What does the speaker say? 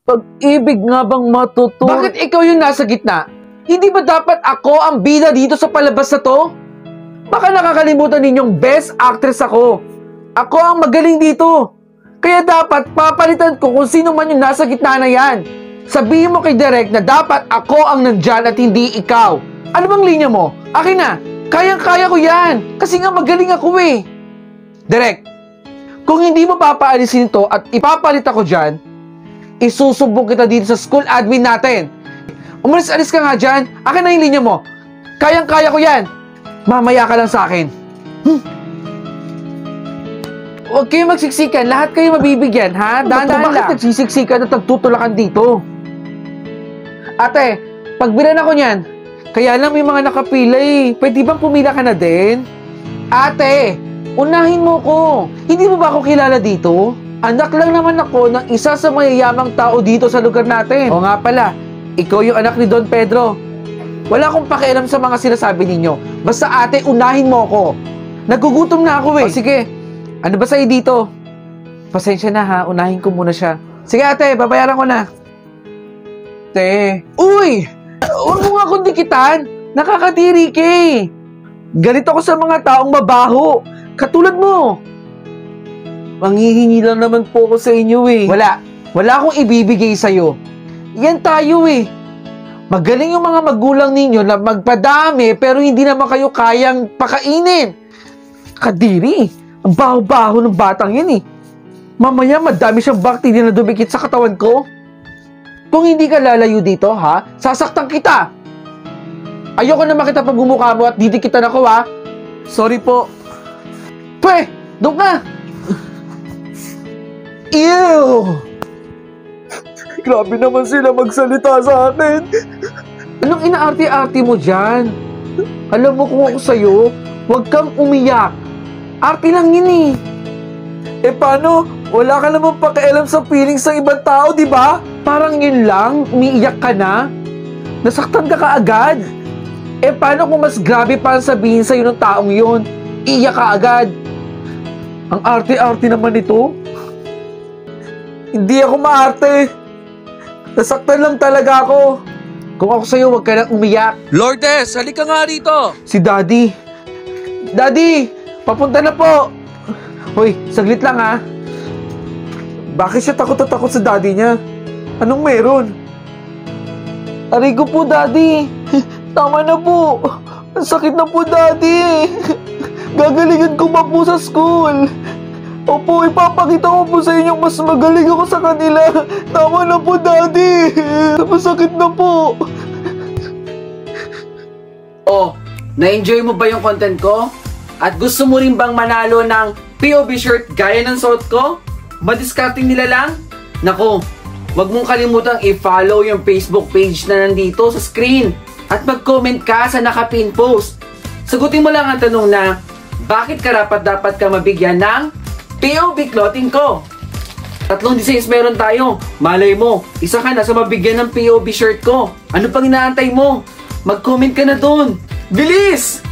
Pag-ibig nga bang matuto? Bakit ikaw yung nasa gitna? Hindi ba dapat ako ang bida dito sa palabas na to? Baka nakakalimutan ninyong best actress ako. Ako ang magaling dito. Kaya dapat papalitan ko kung sino man yung nasa gitna na yan. Sabihin mo kay Direk na dapat ako ang nandyan at hindi ikaw. Ano bang linya mo? Akin na. Kayang-kaya ko yan. Kasi nga magaling ako eh. Direk, kung hindi mo papaalisin ito at ipapalit ako dyan, isusumbong kita dito sa school admin natin. Umalis-alis ka nga dyan. Akin na yung linya mo. Kayang-kaya ko yan. Mamaya ka lang sa akin. Huwag kayo magsiksikan. Lahat kayo mabibigyan, ha? Dahan-dahan lang. Bakit nagsisiksikan at nagtutulakan dito? Ate, pagbilan ako niyan. Kaya lang may mga nakapila eh. Pwede bang pumila ka na din? Ate, unahin mo ko. Hindi mo ba ako kilala dito? Anak lang naman ako ng isa sa mayayamang tao dito sa lugar natin. O nga pala, ikaw yung anak ni Don Pedro. Wala akong pakialam sa mga sinasabi ninyo. Basta ate, unahin mo ako. Nagugutom na ako eh. O sige, ano ba sa'yo dito? Pasensya na ha, unahin ko muna siya. Sige ate, babayaran ko na. Ate. Uy! Huwag mo nga akong dikitan. Nakakadiri ka eh. Galit ako sa mga taong mabaho. Katulad mo. Manghihingi lang naman po ako sa inyo eh. Wala akong ibibigay sa'yo. Yan tayo eh. Magaling yung mga magulang ninyo na magpadami pero hindi naman kayo kayang pakainin. Kadiri, ang baho-baho ng batang yan eh. Mamaya madami siyang bakterya na dumikit sa katawan ko. Kung hindi ka lalayo dito ha, sasaktan kita. Ayoko na makita pag bumukha mo at didikitan ako ha. Sorry po. Pwe, doon ka. Ew! Grabe naman sila magsalita sa akin. Anong inaarte-arte mo dyan? Alam mo kung ako sa'yo, huwag kang umiyak. Arte lang yun eh. Eh paano? Wala ka namang pakialam sa feelings ng ibang tao, di ba? Parang yun lang, umiiyak ka na. Nasaktan ka kaagad. Eh paano kung mas grabe pa ang sabihin sa'yo ng taong yun? Iiyak ka agad. Ang arte-arte naman ito. Hindi ako maarte. Nasaktan lang talaga ako. Kung ako sa'yo, huwag ka nang umiyak. Lourdes, halika nga rito. Si Daddy. Daddy, papunta na po. Hoy, saglit lang ha. Bakit siya takot na takot sa daddy niya? Anong meron? Aray ko po, Daddy. Tama na po. Ang sakit na po, Daddy. Gagalingan ko pa po sa school. Opo, ipapakita ko po sa inyo mas magaling ako sa kanila. Tama na po, Daddy. Masakit na po. Oh, na-enjoy mo ba yung content ko? At gusto mo rin bang manalo ng POV shirt gaya ng suot ko? Madiscarding nila lang? Nako, wag mong kalimutang i-follow yung Facebook page na nandito sa screen. At mag-comment ka sa nakapin post. Sagutin mo lang ang tanong na, bakit karapat-dapat ka mabigyan ng POV clothing ko? 3 designs meron tayo. Malay mo, isa ka na sa mabigyan ng POV shirt ko. Ano pang inaantay mo? Mag-comment ka na dun. Bilis!